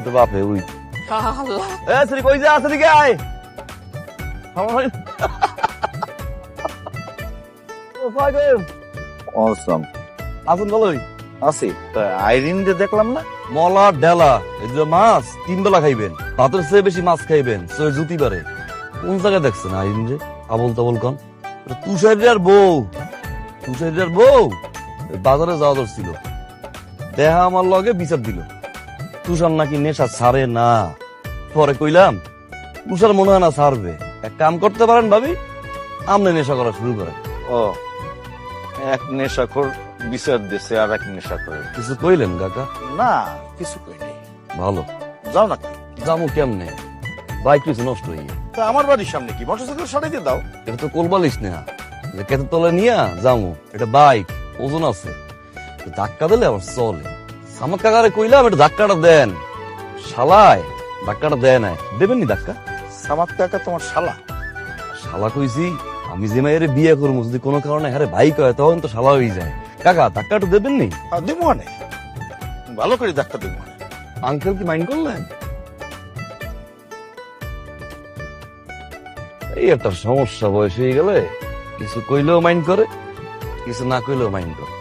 তো বাপে ওই আল্লাহ এ শ্রী কই যা আছে দিকে আয় অসম আসুন বলোই আছি তা আইরিন যে দেখলাম না মলা ডেলা এই যে মাছ 3 বেলা খাইবেন ভাতের চেয়ে বেশি মাছ খাইবেন সে জুতি পারে কোন জায়গায় দেখছেন আইন যে আবল তাবল কন তুষারিয়ার বউ বাজারে যাওয়া দরছিল দেহা আমার লগে বিচার দিল তুষার নাকি নেশা ছাড়ে না পরে কইলাম তুষার মনে হয় না ছাড়বে এক কাম করতে পারেন ভাবি আমনে নেশা করা শুরু করেন ও এক নেশাখোর বিচার দিছে আর এক নেশাখোর কিছু কইলেন কাকা না কিছু কই নাই ভালো যাও না জামু কেমনে বাইক কিছু নষ্ট হয়ে তা আমার বাড়ির সামনে কি মোটরসাইকেল সরাই দিয়ে দাও এটা তো কোলবালিশ না যে কেতে তলে নিয়া যামু এটা বাইক ওজন আছে ধাক্কা দিলে আবার চলে আমার কাকারে কইলাম এটা ধাক্কাটা দেন শালায় ধাক্কাটা দেয় নাই দেবেন নি ধাক্কা সামাদ কাকা তোমার শালা শালা কইছি আমি যে মায়ের বিয়ে করবো যদি কোনো কারণে হ্যাঁ বাইক হয় তখন তো শালা হয়ে যায় কাকা ধাক্কাটা দেবেন নি দিমু আনে ভালো করে ধাক্কা দিমু আনে আঙ্কেল কি মাইন্ড করলেন এই একটা সমস্যা বয়স হয়ে গেলে কিছু কইলেও মাইন্ড করে কিছু না কইলেও মাইন্ড করে